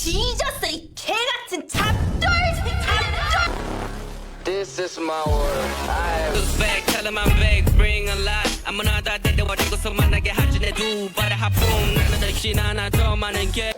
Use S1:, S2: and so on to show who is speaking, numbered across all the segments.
S1: 뒤졌어 이 개같은 잡돌!
S2: This is my world.
S3: Look back, tell him I'm back, bring a lot. I'm gonna that day, what you so 만나게 하지네 두 발에 하품 나는 대신 하나 더 많은 게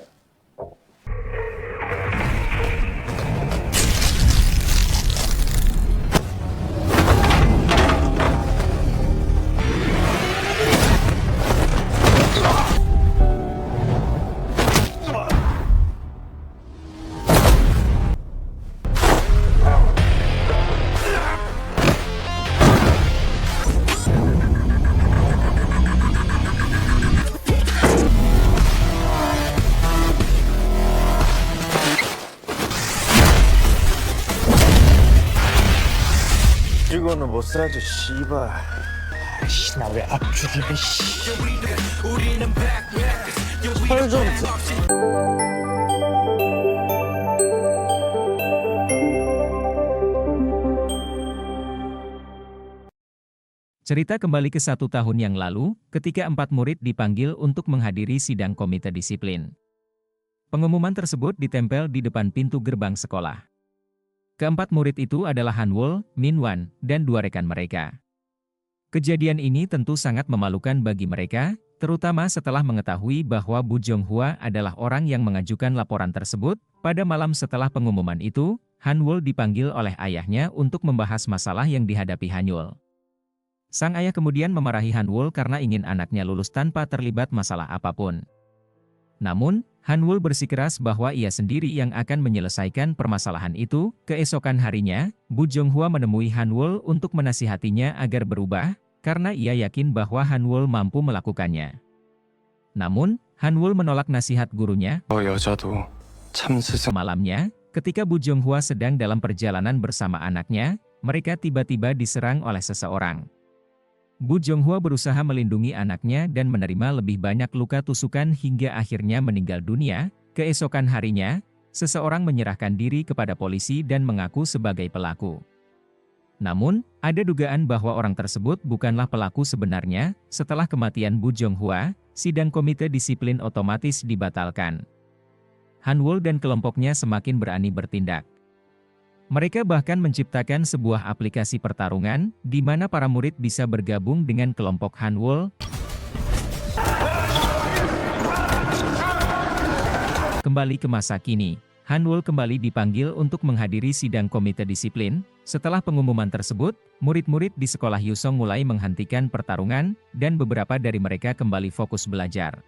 S4: 이거는 못 사죠, 씨발. 아이씨, 나 왜 압축이야, 씨. 철좀
S5: Cerita kembali ke 1 tahun yang lalu, ketika 4 murid dipanggil untuk menghadiri sidang komite disiplin. Pengumuman tersebut ditempel di depan pintu gerbang sekolah. Keempat murid itu adalah Hanwol, Minwan, dan 2 rekan mereka. Kejadian ini tentu sangat memalukan bagi mereka, terutama setelah mengetahui bahwa Bu Jonghwa adalah orang yang mengajukan laporan tersebut. Pada malam setelah pengumuman itu, Hanwol dipanggil oleh ayahnya untuk membahas masalah yang dihadapi Hanyul. Sang ayah kemudian memarahi Hanwol karena ingin anaknya lulus tanpa terlibat masalah apapun. Namun, Hanwol bersikeras bahwa ia sendiri yang akan menyelesaikan permasalahan itu. Keesokan harinya, Bu Jonghwa menemui Hanwol untuk menasihatinya agar berubah, karena ia yakin bahwa Hanwol mampu melakukannya. Namun, Hanwol menolak nasihat gurunya.
S4: 여자도 참 세상.
S5: Malamnya, ketika Bu Jonghwa sedang dalam perjalanan bersama anaknya, mereka tiba-tiba diserang oleh seseorang. Bu Jonghwa berusaha melindungi anaknya dan menerima lebih banyak luka tusukan hingga akhirnya meninggal dunia. Keesokan harinya, seseorang menyerahkan diri kepada polisi dan mengaku sebagai pelaku. Namun, ada dugaan bahwa orang tersebut bukanlah pelaku sebenarnya. Setelah kematian Bu Jonghwa, sidang komite disiplin otomatis dibatalkan. Hanwol dan kelompoknya semakin berani bertindak. Mereka bahkan menciptakan sebuah aplikasi pertarungan, di mana para murid bisa bergabung dengan kelompok Hanwol. Kembali ke masa kini, Hanwol kembali dipanggil untuk menghadiri sidang komite disiplin. Setelah pengumuman tersebut, murid-murid di sekolah Yusong mulai menghentikan pertarungan, dan beberapa dari mereka kembali fokus belajar.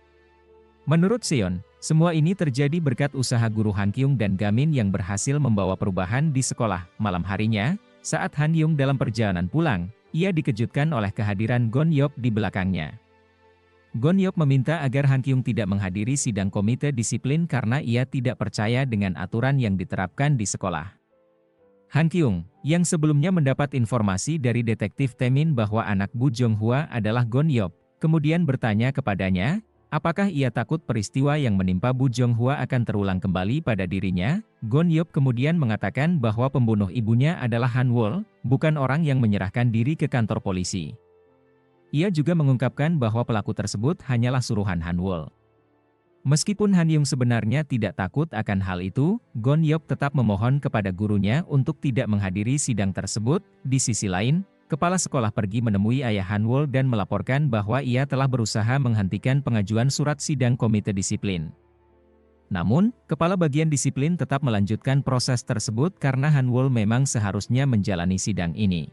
S5: Menurut Seon, semua ini terjadi berkat usaha guru Han Kyung dan Gamin yang berhasil membawa perubahan di sekolah. Malam harinya, saat Han Yung dalam perjalanan pulang, ia dikejutkan oleh kehadiran Gon Yop di belakangnya. Gon Yop meminta agar Han Kyung tidak menghadiri sidang komite disiplin karena ia tidak percaya dengan aturan yang diterapkan di sekolah. Han Kyung, yang sebelumnya mendapat informasi dari detektif Taemin bahwa anak Bu Jonghwa adalah Gon Yop, kemudian bertanya kepadanya, apakah ia takut peristiwa yang menimpa Bu Jonghwa akan terulang kembali pada dirinya? Gon Yop kemudian mengatakan bahwa pembunuh ibunya adalah Hanwol, bukan orang yang menyerahkan diri ke kantor polisi. Ia juga mengungkapkan bahwa pelaku tersebut hanyalah suruhan Hanwol. Meskipun Han Yung sebenarnya tidak takut akan hal itu, Gon Yop tetap memohon kepada gurunya untuk tidak menghadiri sidang tersebut. Di sisi lain, kepala sekolah pergi menemui ayah Hanwol dan melaporkan bahwa ia telah berusaha menghentikan pengajuan surat sidang komite disiplin. Namun, kepala bagian disiplin tetap melanjutkan proses tersebut karena Hanwol memang seharusnya menjalani sidang ini.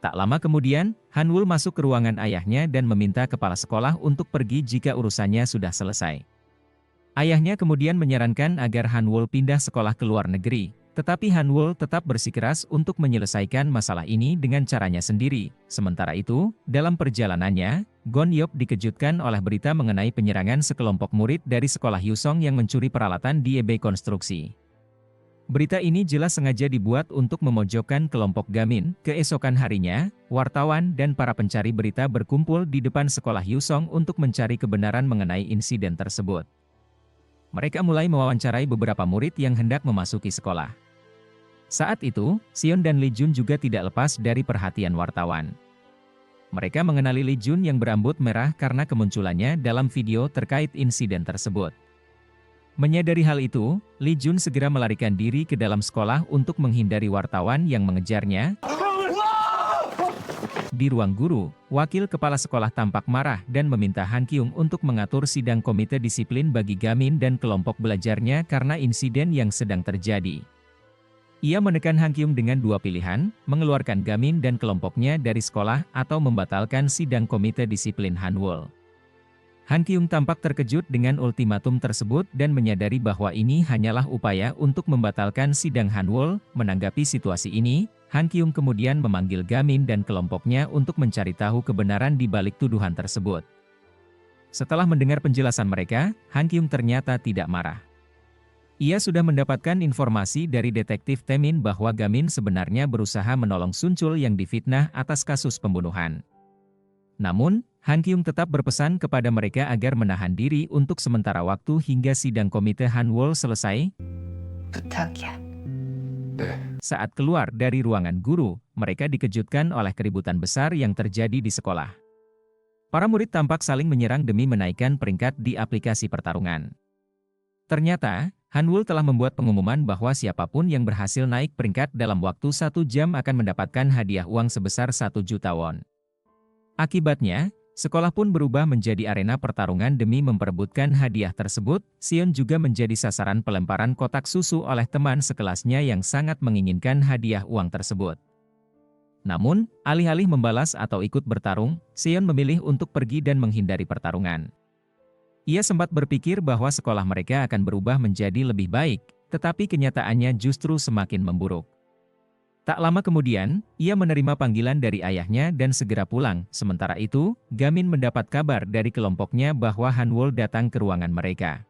S5: Tak lama kemudian, Hanwol masuk ke ruangan ayahnya dan meminta kepala sekolah untuk pergi jika urusannya sudah selesai. Ayahnya kemudian menyarankan agar Hanwol pindah sekolah ke luar negeri. Tetapi Hanwol tetap bersikeras untuk menyelesaikan masalah ini dengan caranya sendiri. Sementara itu, dalam perjalanannya, Gon Yop dikejutkan oleh berita mengenai penyerangan sekelompok murid dari sekolah Yusong yang mencuri peralatan di eBay konstruksi. Berita ini jelas sengaja dibuat untuk memojokkan kelompok Gamin. Keesokan harinya, wartawan dan para pencari berita berkumpul di depan sekolah Yusong untuk mencari kebenaran mengenai insiden tersebut. Mereka mulai mewawancarai beberapa murid yang hendak memasuki sekolah. Saat itu, Seon dan Lee Jun juga tidak lepas dari perhatian wartawan. Mereka mengenali Lee Jun yang berambut merah karena kemunculannya dalam video terkait insiden tersebut. Menyadari hal itu, Lee Jun segera melarikan diri ke dalam sekolah untuk menghindari wartawan yang mengejarnya. Di ruang guru, wakil kepala sekolah tampak marah dan meminta Han Kyung untuk mengatur sidang komite disiplin bagi Gamin dan kelompok belajarnya karena insiden yang sedang terjadi. Ia menekan Han Kyung dengan dua pilihan, mengeluarkan Gamin dan kelompoknya dari sekolah atau membatalkan sidang komite disiplin Hanwol. Han Kyung tampak terkejut dengan ultimatum tersebut dan menyadari bahwa ini hanyalah upaya untuk membatalkan sidang Hanwol. Menanggapi situasi ini, Han Kyung kemudian memanggil Gamin dan kelompoknya untuk mencari tahu kebenaran di balik tuduhan tersebut. Setelah mendengar penjelasan mereka, Han Kyung ternyata tidak marah. Ia sudah mendapatkan informasi dari detektif Taemin bahwa Gamin sebenarnya berusaha menolong Sun Chul yang difitnah atas kasus pembunuhan. Namun, Han Kyung tetap berpesan kepada mereka agar menahan diri untuk sementara waktu hingga sidang komite Hanwol selesai.
S1: 부탁이야.
S5: Saat keluar dari ruangan guru, mereka dikejutkan oleh keributan besar yang terjadi di sekolah. Para murid tampak saling menyerang demi menaikkan peringkat di aplikasi pertarungan. Ternyata, Hanwol telah membuat pengumuman bahwa siapapun yang berhasil naik peringkat dalam waktu 1 jam akan mendapatkan hadiah uang sebesar 1 juta won. Akibatnya, sekolah pun berubah menjadi arena pertarungan demi memperebutkan hadiah tersebut. Sion juga menjadi sasaran pelemparan kotak susu oleh teman sekelasnya yang sangat menginginkan hadiah uang tersebut. Namun, alih-alih membalas atau ikut bertarung, Sion memilih untuk pergi dan menghindari pertarungan. Ia sempat berpikir bahwa sekolah mereka akan berubah menjadi lebih baik, tetapi kenyataannya justru semakin memburuk. Tak lama kemudian, ia menerima panggilan dari ayahnya dan segera pulang. Sementara itu, Gamin mendapat kabar dari kelompoknya bahwa Hanwol datang ke ruangan mereka.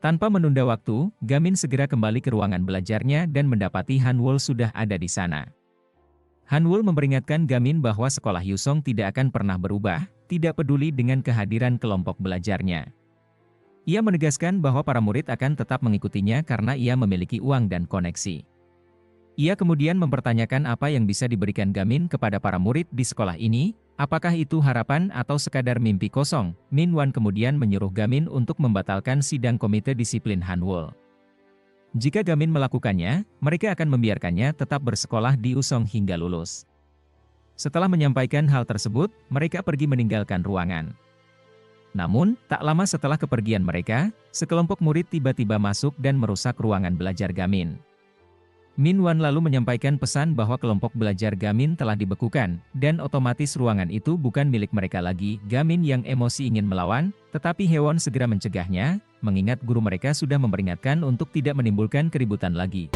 S5: Tanpa menunda waktu, Gamin segera kembali ke ruangan belajarnya dan mendapati Hanwol sudah ada di sana. Hanwol memperingatkan Gamin bahwa sekolah Yusong tidak akan pernah berubah, tidak peduli dengan kehadiran kelompok belajarnya. Ia menegaskan bahwa para murid akan tetap mengikutinya karena ia memiliki uang dan koneksi. Ia kemudian mempertanyakan apa yang bisa diberikan Gamin kepada para murid di sekolah ini, apakah itu harapan atau sekadar mimpi kosong. Min Wan kemudian menyuruh Gamin untuk membatalkan sidang komite disiplin Hanwol. Jika Gamin melakukannya, mereka akan membiarkannya tetap bersekolah di Usong hingga lulus. Setelah menyampaikan hal tersebut, mereka pergi meninggalkan ruangan. Namun, tak lama setelah kepergian mereka, sekelompok murid tiba-tiba masuk dan merusak ruangan belajar Gamin. Min Wan lalu menyampaikan pesan bahwa kelompok belajar Gamin telah dibekukan, dan otomatis ruangan itu bukan milik mereka lagi. Gamin yang emosi ingin melawan, tetapi Hewon segera mencegahnya, mengingat guru mereka sudah memperingatkan untuk tidak menimbulkan keributan lagi.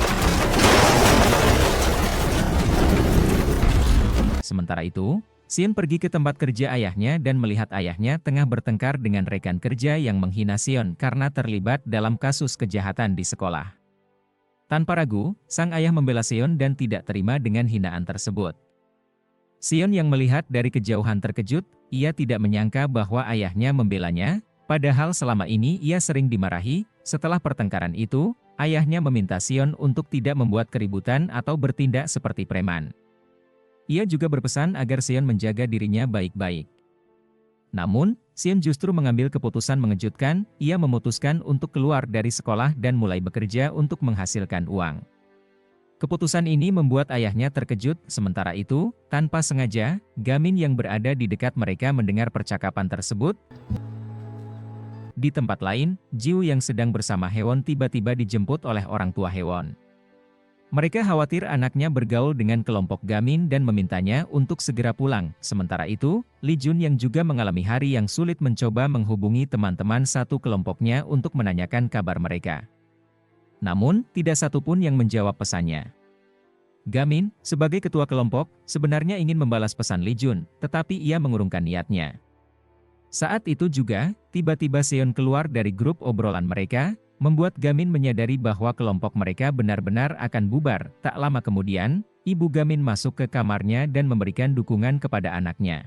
S5: Sementara itu, Sion pergi ke tempat kerja ayahnya dan melihat ayahnya tengah bertengkar dengan rekan kerja yang menghina Sion karena terlibat dalam kasus kejahatan di sekolah. Tanpa ragu, sang ayah membela Sion dan tidak terima dengan hinaan tersebut. Sion yang melihat dari kejauhan terkejut, ia tidak menyangka bahwa ayahnya membelanya, padahal selama ini ia sering dimarahi. Setelah pertengkaran itu, ayahnya meminta Sion untuk tidak membuat keributan atau bertindak seperti preman. Ia juga berpesan agar Sion menjaga dirinya baik-baik. Namun, Sion justru mengambil keputusan mengejutkan. Ia memutuskan untuk keluar dari sekolah dan mulai bekerja untuk menghasilkan uang. Keputusan ini membuat ayahnya terkejut. Sementara itu, tanpa sengaja, Gamin yang berada di dekat mereka mendengar percakapan tersebut. Di tempat lain, Jiu yang sedang bersama Hewon tiba-tiba dijemput oleh orang tua Hewon. Mereka khawatir anaknya bergaul dengan kelompok Gamin dan memintanya untuk segera pulang. Sementara itu, Lee Jun yang juga mengalami hari yang sulit mencoba menghubungi teman-teman satu kelompoknya untuk menanyakan kabar mereka. Namun, tidak satupun yang menjawab pesannya. Gamin, sebagai ketua kelompok, sebenarnya ingin membalas pesan Lee Jun, tetapi ia mengurungkan niatnya. Saat itu juga, tiba-tiba Seon keluar dari grup obrolan mereka, membuat Gamin menyadari bahwa kelompok mereka benar-benar akan bubar. Tak lama kemudian, ibu Gamin masuk ke kamarnya dan memberikan dukungan kepada anaknya.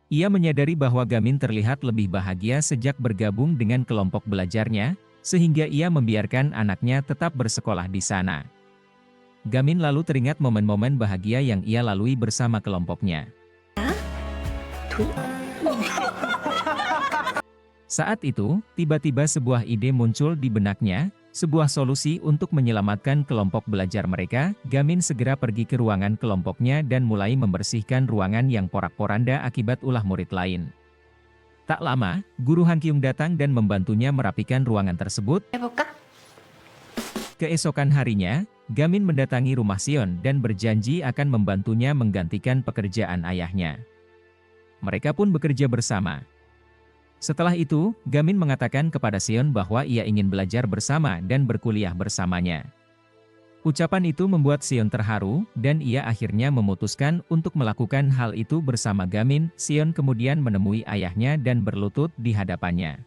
S5: Ia menyadari bahwa Gamin terlihat lebih bahagia sejak bergabung dengan kelompok belajarnya, sehingga ia membiarkan anaknya tetap bersekolah di sana. Gamin lalu teringat momen-momen bahagia yang ia lalui bersama kelompoknya. Saat itu, tiba-tiba sebuah ide muncul di benaknya, sebuah solusi untuk menyelamatkan kelompok belajar mereka. Gamin segera pergi ke ruangan kelompoknya dan mulai membersihkan ruangan yang porak-poranda akibat ulah murid lain. Tak lama, guru Han Kyung datang dan membantunya merapikan ruangan tersebut.
S1: 해볼까?
S5: Keesokan harinya, Gamin mendatangi rumah Sion dan berjanji akan membantunya menggantikan pekerjaan ayahnya. Mereka pun bekerja bersama. Setelah itu, Gamin mengatakan kepada Sion bahwa ia ingin belajar bersama dan berkuliah bersamanya. Ucapan itu membuat Sion terharu, dan ia akhirnya memutuskan untuk melakukan hal itu bersama Gamin. Sion kemudian menemui ayahnya dan berlutut di hadapannya.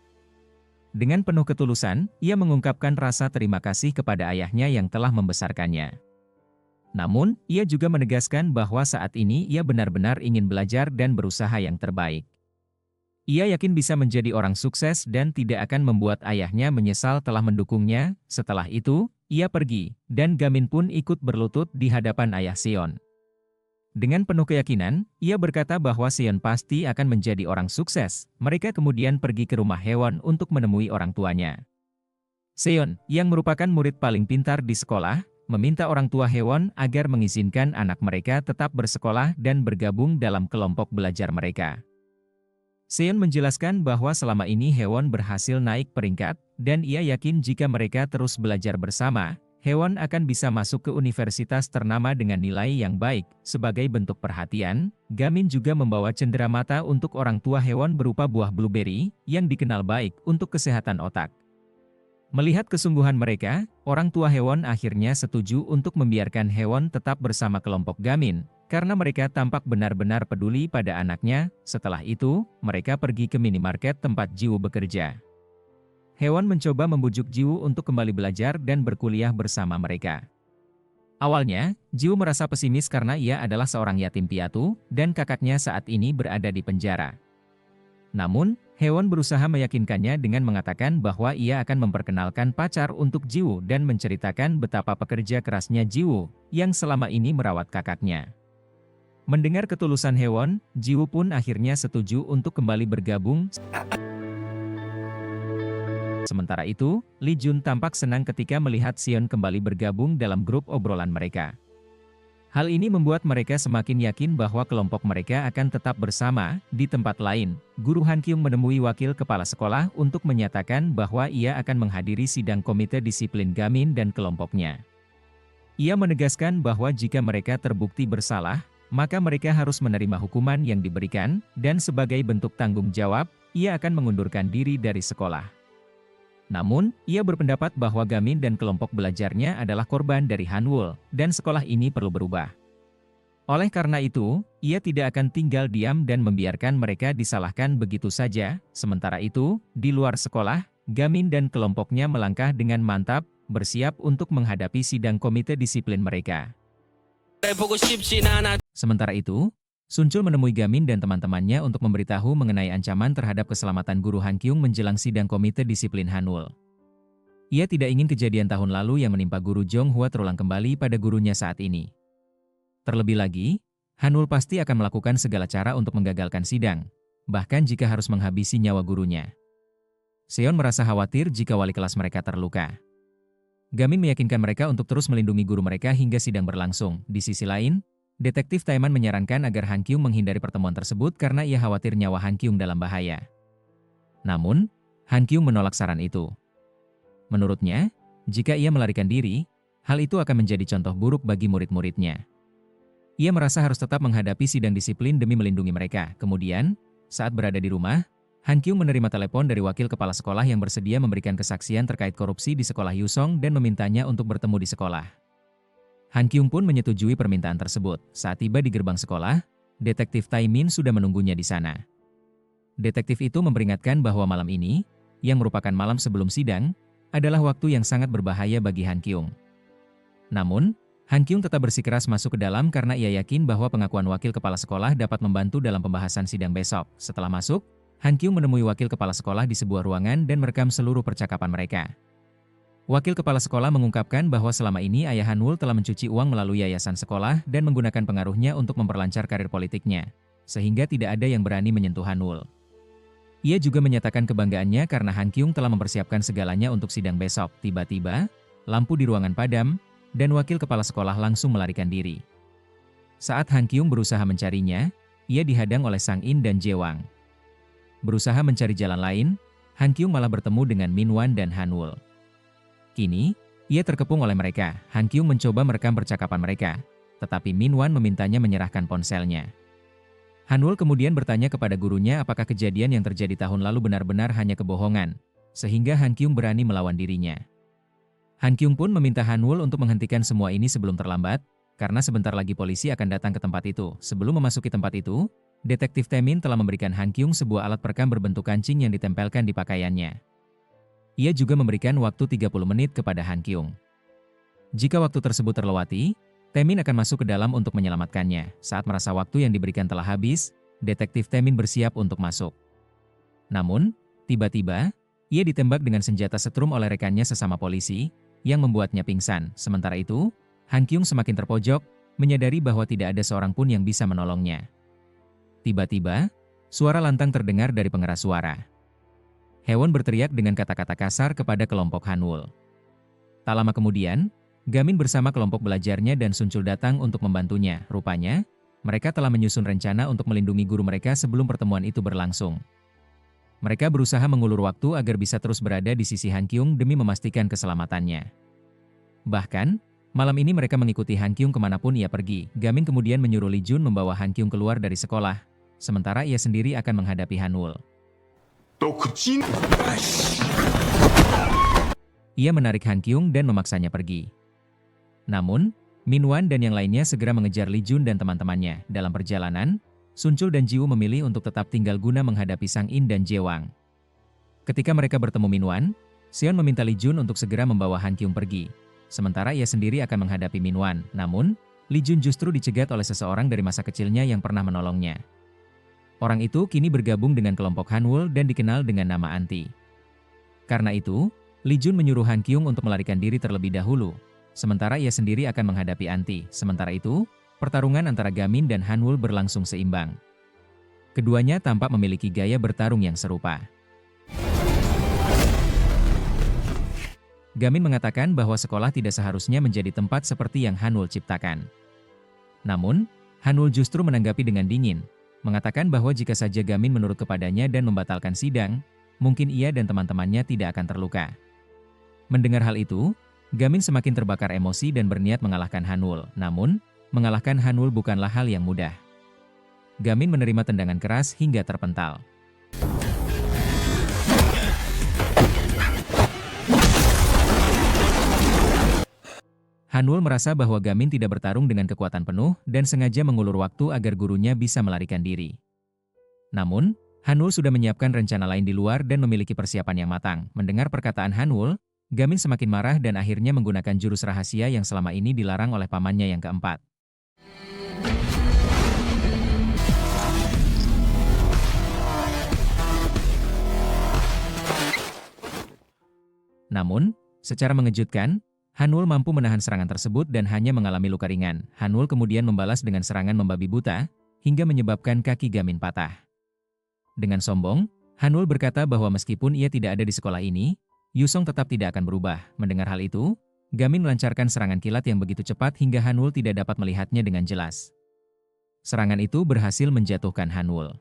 S5: Dengan penuh ketulusan, ia mengungkapkan rasa terima kasih kepada ayahnya yang telah membesarkannya. Namun, ia juga menegaskan bahwa saat ini ia benar-benar ingin belajar dan berusaha yang terbaik. Ia yakin bisa menjadi orang sukses dan tidak akan membuat ayahnya menyesal telah mendukungnya. Setelah itu, ia pergi, dan Gamin pun ikut berlutut di hadapan ayah Sion. Dengan penuh keyakinan, ia berkata bahwa Sion pasti akan menjadi orang sukses. Mereka kemudian pergi ke rumah Hewon untuk menemui orang tuanya. Sion, yang merupakan murid paling pintar di sekolah, meminta orang tua Hewon agar mengizinkan anak mereka tetap bersekolah dan bergabung dalam kelompok belajar mereka. Sion menjelaskan bahwa selama ini Hewon berhasil naik peringkat, dan ia yakin jika mereka terus belajar bersama, Hewon akan bisa masuk ke universitas ternama dengan nilai yang baik. Sebagai bentuk perhatian, Gamin juga membawa cenderamata untuk orang tua Hewon berupa buah blueberry, yang dikenal baik untuk kesehatan otak. Melihat kesungguhan mereka, orang tua Hewon akhirnya setuju untuk membiarkan Hewon tetap bersama kelompok Gamin, karena mereka tampak benar-benar peduli pada anaknya. Setelah itu, mereka pergi ke minimarket tempat Jiwoo bekerja. Hewon mencoba membujuk Jiwoo untuk kembali belajar dan berkuliah bersama mereka. Awalnya, Jiwoo merasa pesimis karena ia adalah seorang yatim piatu, dan kakaknya saat ini berada di penjara. Namun, Hewon berusaha meyakinkannya dengan mengatakan bahwa ia akan memperkenalkan pacar untuk Jiwoo dan menceritakan betapa pekerja kerasnya Jiwoo, yang selama ini merawat kakaknya. Mendengar ketulusan Hewon, Jiwoo pun akhirnya setuju untuk kembali bergabung. Sementara itu, Lee Jun tampak senang ketika melihat Sion kembali bergabung dalam grup obrolan mereka. Hal ini membuat mereka semakin yakin bahwa kelompok mereka akan tetap bersama. Di tempat lain, Guru Han Kyung menemui wakil kepala sekolah untuk menyatakan bahwa ia akan menghadiri sidang komite disiplin Gamin dan kelompoknya. Ia menegaskan bahwa jika mereka terbukti bersalah, maka mereka harus menerima hukuman yang diberikan, dan sebagai bentuk tanggung jawab, ia akan mengundurkan diri dari sekolah. Namun, ia berpendapat bahwa Gamin dan kelompok belajarnya adalah korban dari Hanwul, dan sekolah ini perlu berubah. Oleh karena itu, ia tidak akan tinggal diam dan membiarkan mereka disalahkan begitu saja. Sementara itu, di luar sekolah, Gamin dan kelompoknya melangkah dengan mantap, bersiap untuk menghadapi sidang komite disiplin mereka. Sementara itu, Sun Chul menemui Gamin dan teman-temannya untuk memberitahu mengenai ancaman terhadap keselamatan Guru Han Kyung menjelang sidang komite disiplin Hanwul. Ia tidak ingin kejadian tahun lalu yang menimpa Guru Jong Hwa terulang kembali pada gurunya saat ini. Terlebih lagi, Hanwul pasti akan melakukan segala cara untuk menggagalkan sidang, bahkan jika harus menghabisi nyawa gurunya. Seon merasa khawatir jika wali kelas mereka terluka. Gamin meyakinkan mereka untuk terus melindungi guru mereka hingga sidang berlangsung. Di sisi lain, Detektif Taiman menyarankan agar Han Kyung menghindari pertemuan tersebut karena ia khawatir nyawa Han Kyung dalam bahaya. Namun, Han Kyung menolak saran itu. Menurutnya, jika ia melarikan diri, hal itu akan menjadi contoh buruk bagi murid-muridnya. Ia merasa harus tetap menghadapi sidang disiplin demi melindungi mereka. Kemudian, saat berada di rumah, Han Kyung menerima telepon dari wakil kepala sekolah yang bersedia memberikan kesaksian terkait korupsi di sekolah Yusong dan memintanya untuk bertemu di sekolah. Han Kyung pun menyetujui permintaan tersebut. Saat tiba di gerbang sekolah, Detektif Taimin sudah menunggunya di sana. Detektif itu memperingatkan bahwa malam ini, yang merupakan malam sebelum sidang, adalah waktu yang sangat berbahaya bagi Han Kyung. Namun, Han Kyung tetap bersikeras masuk ke dalam karena ia yakin bahwa pengakuan wakil kepala sekolah dapat membantu dalam pembahasan sidang besok. Setelah masuk, Han Kyung menemui wakil kepala sekolah di sebuah ruangan dan merekam seluruh percakapan mereka. Wakil kepala sekolah mengungkapkan bahwa selama ini ayah Hanwul telah mencuci uang melalui yayasan sekolah dan menggunakan pengaruhnya untuk memperlancar karir politiknya, sehingga tidak ada yang berani menyentuh Hanwul. Ia juga menyatakan kebanggaannya karena Han Kyung telah mempersiapkan segalanya untuk sidang besok. Tiba-tiba, lampu di ruangan padam, dan wakil kepala sekolah langsung melarikan diri. Saat Han Kyung berusaha mencarinya, ia dihadang oleh Sang In dan Jewang. Berusaha mencari jalan lain, Han Kyung malah bertemu dengan Min Wan dan Han Wol. Kini, ia terkepung oleh mereka. Han Kyung mencoba merekam percakapan mereka, tetapi Min Wan memintanya menyerahkan ponselnya. Han Wol kemudian bertanya kepada gurunya apakah kejadian yang terjadi tahun lalu benar-benar hanya kebohongan, sehingga Han Kyung berani melawan dirinya. Han Kyung pun meminta Han Wol untuk menghentikan semua ini sebelum terlambat, karena sebentar lagi polisi akan datang ke tempat itu. Sebelum memasuki tempat itu, Detektif Taemin telah memberikan Han Kyung sebuah alat perekam berbentuk kancing yang ditempelkan di pakaiannya. Ia juga memberikan waktu 30 menit kepada Han Kyung. Jika waktu tersebut terlewati, Taemin akan masuk ke dalam untuk menyelamatkannya. Saat merasa waktu yang diberikan telah habis, Detektif Taemin bersiap untuk masuk. Namun, tiba-tiba, ia ditembak dengan senjata setrum oleh rekannya sesama polisi, yang membuatnya pingsan. Sementara itu, Han Kyung semakin terpojok, menyadari bahwa tidak ada seorang pun yang bisa menolongnya. Tiba-tiba, suara lantang terdengar dari pengeras suara. Haewon berteriak dengan kata-kata kasar kepada kelompok Han Wol. Tak lama kemudian, Gamin bersama kelompok belajarnya dan Sunchul datang untuk membantunya. Rupanya, mereka telah menyusun rencana untuk melindungi guru mereka sebelum pertemuan itu berlangsung. Mereka berusaha mengulur waktu agar bisa terus berada di sisi Han Kyung demi memastikan keselamatannya. Bahkan, malam ini mereka mengikuti Han Kyung kemanapun ia pergi. Gamin kemudian menyuruh Lee Jun membawa Han Kyung keluar dari sekolah, sementara ia sendiri akan menghadapi Han Wol. Ia menarik Han Kyung dan memaksanya pergi. Namun, Min Wan dan yang lainnya segera mengejar Lee Jun dan teman-temannya. Dalam perjalanan, Sunchul dan Jiwoo memilih untuk tetap tinggal guna menghadapi Sang In dan Jewang. Ketika mereka bertemu Min Wan, Seon meminta Lee Jun untuk segera membawa Han Kyung pergi. Sementara ia sendiri akan menghadapi Min Wan. Namun, Lee Jun justru dicegat oleh seseorang dari masa kecilnya yang pernah menolongnya. Orang itu kini bergabung dengan kelompok Han Wol dan dikenal dengan nama Anti. Karena itu, Lee Jun menyuruh Han Kyung untuk melarikan diri terlebih dahulu, sementara ia sendiri akan menghadapi Anti. Sementara itu, pertarungan antara Gamin dan Han Wol berlangsung seimbang. Keduanya tampak memiliki gaya bertarung yang serupa. Gamin mengatakan bahwa sekolah tidak seharusnya menjadi tempat seperti yang Han Wol ciptakan. Namun, Han Wol justru menanggapi dengan dingin, mengatakan bahwa jika saja Gamin menurut kepadanya dan membatalkan sidang, mungkin ia dan teman-temannya tidak akan terluka. Mendengar hal itu, Gamin semakin terbakar emosi dan berniat mengalahkan Han Wol. Namun, mengalahkan Han Wol bukanlah hal yang mudah. Gamin menerima tendangan keras hingga terpental. Han Wol merasa bahwa Gamin tidak bertarung dengan kekuatan penuh dan sengaja mengulur waktu agar gurunya bisa melarikan diri. Namun, Han Wol sudah menyiapkan rencana lain di luar dan memiliki persiapan yang matang. Mendengar perkataan Han Wol, Gamin semakin marah dan akhirnya menggunakan jurus rahasia yang selama ini dilarang oleh pamannya yang keempat. Namun, secara mengejutkan, Han Wol mampu menahan serangan tersebut dan hanya mengalami luka ringan. Han Wol kemudian membalas dengan serangan membabi buta, hingga menyebabkan kaki Gamin patah. Dengan sombong, Han Wol berkata bahwa meskipun ia tidak ada di sekolah ini, Yusong tetap tidak akan berubah. Mendengar hal itu, Gamin melancarkan serangan kilat yang begitu cepat hingga Han Wol tidak dapat melihatnya dengan jelas. Serangan itu berhasil menjatuhkan Han Wol.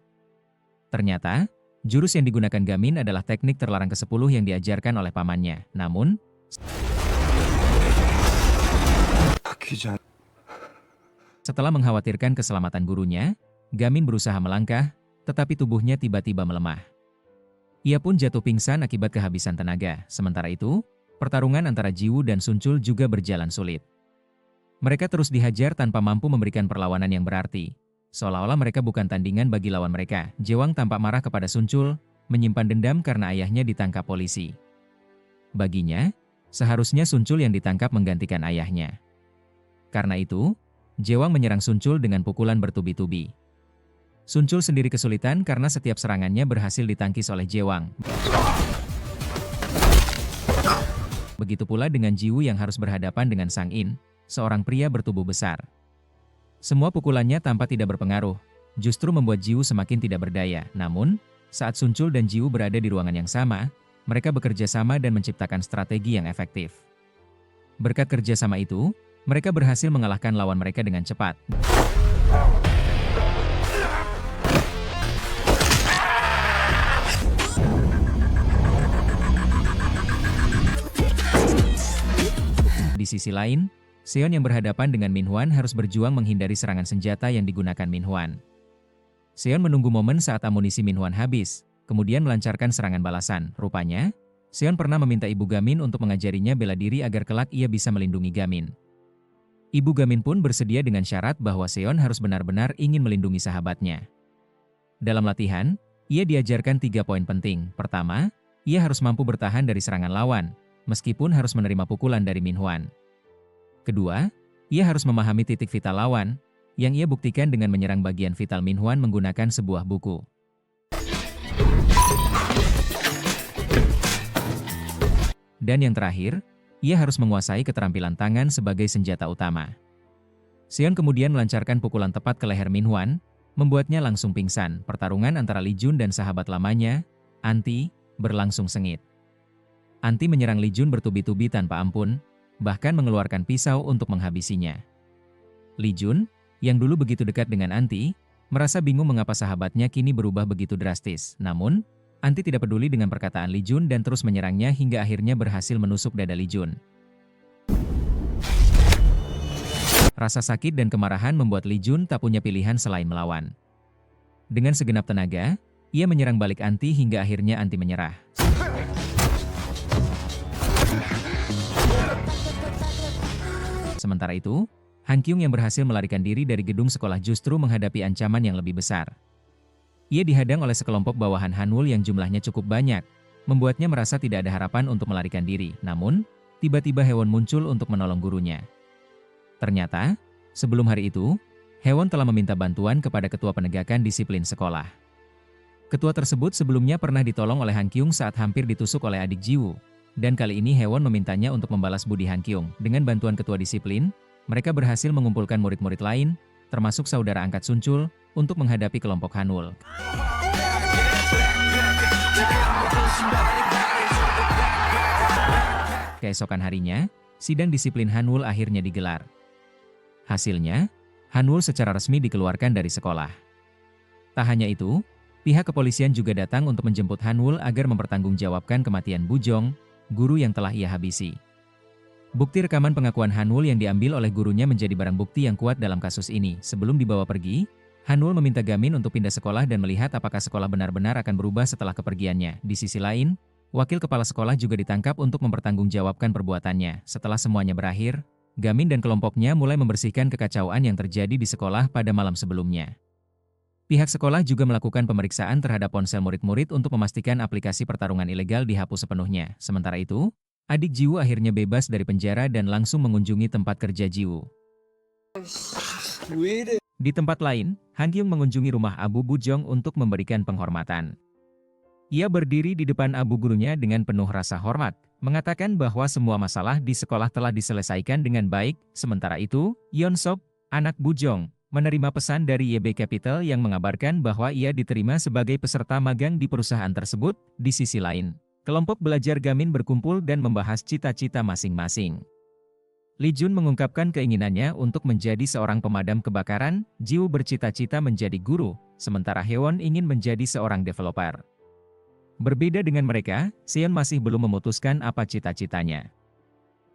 S5: Ternyata, jurus yang digunakan Gamin adalah teknik terlarang ke-10 yang diajarkan oleh pamannya. Namun, setelah mengkhawatirkan keselamatan gurunya, Gamin berusaha melangkah, tetapi tubuhnya tiba-tiba melemah. Ia pun jatuh pingsan akibat kehabisan tenaga. Sementara itu, pertarungan antara Jiwoo dan Sunchul juga berjalan sulit. Mereka terus dihajar tanpa mampu memberikan perlawanan yang berarti. Seolah-olah mereka bukan tandingan bagi lawan mereka. Jewang tampak marah kepada Sunchul, menyimpan dendam karena ayahnya ditangkap polisi. Baginya, seharusnya Sunchul yang ditangkap menggantikan ayahnya. Karena itu, Jewang menyerang Sunchul dengan pukulan bertubi-tubi. Sunchul sendiri kesulitan karena setiap serangannya berhasil ditangkis oleh Jewang. Begitu pula dengan Jiwoo yang harus berhadapan dengan Sang In, seorang pria bertubuh besar. Semua pukulannya tampak tidak berpengaruh, justru membuat Jiwoo semakin tidak berdaya. Namun, saat Sunchul dan Jiwoo berada di ruangan yang sama, mereka bekerja sama dan menciptakan strategi yang efektif. Berkat kerjasama itu, mereka berhasil mengalahkan lawan mereka dengan cepat. Di sisi lain, Seon yang berhadapan dengan Min Hwan harus berjuang menghindari serangan senjata yang digunakan Min Hwan. Seon menunggu momen saat amunisi Min Hwan habis, kemudian melancarkan serangan balasan. Rupanya, Seon pernah meminta Ibu Gamin untuk mengajarinya bela diri agar kelak ia bisa melindungi Gamin. Ibu Gamin pun bersedia dengan syarat bahwa Seon harus benar-benar ingin melindungi sahabatnya. Dalam latihan, ia diajarkan 3 poin penting. Pertama, ia harus mampu bertahan dari serangan lawan, meskipun harus menerima pukulan dari Min Hwan. Kedua, ia harus memahami titik vital lawan, yang ia buktikan dengan menyerang bagian vital Min Hwan menggunakan sebuah buku. Dan yang terakhir, ia harus menguasai keterampilan tangan sebagai senjata utama. Seon kemudian melancarkan pukulan tepat ke leher Min Hwan, membuatnya langsung pingsan. Pertarungan antara Lee Jun dan sahabat lamanya, Anti, berlangsung sengit. Anti menyerang Lee Jun bertubi-tubi tanpa ampun, bahkan mengeluarkan pisau untuk menghabisinya. Lee Jun, yang dulu begitu dekat dengan Anti, merasa bingung mengapa sahabatnya kini berubah begitu drastis. Namun, Anti tidak peduli dengan perkataan Lee Jun dan terus menyerangnya hingga akhirnya berhasil menusuk dada Lee Jun. Rasa sakit dan kemarahan membuat Lee Jun tak punya pilihan selain melawan. Dengan segenap tenaga, ia menyerang balik Anti hingga akhirnya Anti menyerah. Sementara itu, Han Kyung yang berhasil melarikan diri dari gedung sekolah justru menghadapi ancaman yang lebih besar. Ia dihadang oleh sekelompok bawahan Hanwul yang jumlahnya cukup banyak, membuatnya merasa tidak ada harapan untuk melarikan diri. Namun, tiba-tiba Hewon muncul untuk menolong gurunya. Ternyata, sebelum hari itu, Hewon telah meminta bantuan kepada ketua penegakan disiplin sekolah. Ketua tersebut sebelumnya pernah ditolong oleh Han Kyung saat hampir ditusuk oleh adik Jiwoo. Dan kali ini Hewon memintanya untuk membalas budi Han Kyung. Dengan bantuan ketua disiplin, mereka berhasil mengumpulkan murid-murid lain, termasuk saudara angkat Sunchul, untuk menghadapi kelompok Hanwul. Keesokan harinya, sidang disiplin Hanwul akhirnya digelar. Hasilnya, Hanwul secara resmi dikeluarkan dari sekolah. Tak hanya itu, pihak kepolisian juga datang untuk menjemput Hanwul agar mempertanggungjawabkan kematian Bujong, guru yang telah ia habisi. Bukti rekaman pengakuan Hanwul yang diambil oleh gurunya menjadi barang bukti yang kuat dalam kasus ini. Sebelum dibawa pergi, Hanwul meminta Gamin untuk pindah sekolah dan melihat apakah sekolah benar-benar akan berubah setelah kepergiannya. Di sisi lain, wakil kepala sekolah juga ditangkap untuk mempertanggungjawabkan perbuatannya. Setelah semuanya berakhir, Gamin dan kelompoknya mulai membersihkan kekacauan yang terjadi di sekolah pada malam sebelumnya. Pihak sekolah juga melakukan pemeriksaan terhadap ponsel murid-murid untuk memastikan aplikasi pertarungan ilegal dihapus sepenuhnya. Sementara itu, adik Jiwoo akhirnya bebas dari penjara dan langsung mengunjungi tempat kerja Jiwoo. Di tempat lain, Han Kyung mengunjungi rumah Abu Bujong untuk memberikan penghormatan. Ia berdiri di depan abu gurunya dengan penuh rasa hormat, mengatakan bahwa semua masalah di sekolah telah diselesaikan dengan baik. Sementara itu, Yeon Sop, anak Bujong, menerima pesan dari YB Capital yang mengabarkan bahwa ia diterima sebagai peserta magang di perusahaan tersebut. Di sisi lain, kelompok belajar Gamin berkumpul dan membahas cita-cita masing-masing. Lee Jun mengungkapkan keinginannya untuk menjadi seorang pemadam kebakaran, Jiwoo bercita-cita menjadi guru, sementara Hewon ingin menjadi seorang developer. Berbeda dengan mereka, Seon masih belum memutuskan apa cita-citanya.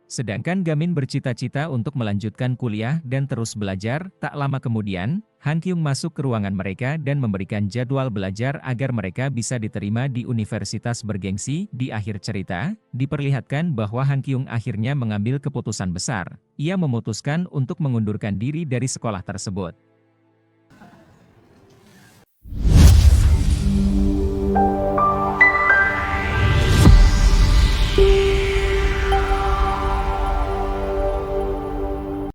S5: Sedangkan Gamin bercita-cita untuk melanjutkan kuliah dan terus belajar. Tak lama kemudian, Han Kyung masuk ke ruangan mereka dan memberikan jadwal belajar agar mereka bisa diterima di universitas bergengsi. Di akhir cerita, diperlihatkan bahwa Han Kyung akhirnya mengambil keputusan besar. Ia memutuskan untuk mengundurkan diri dari sekolah tersebut.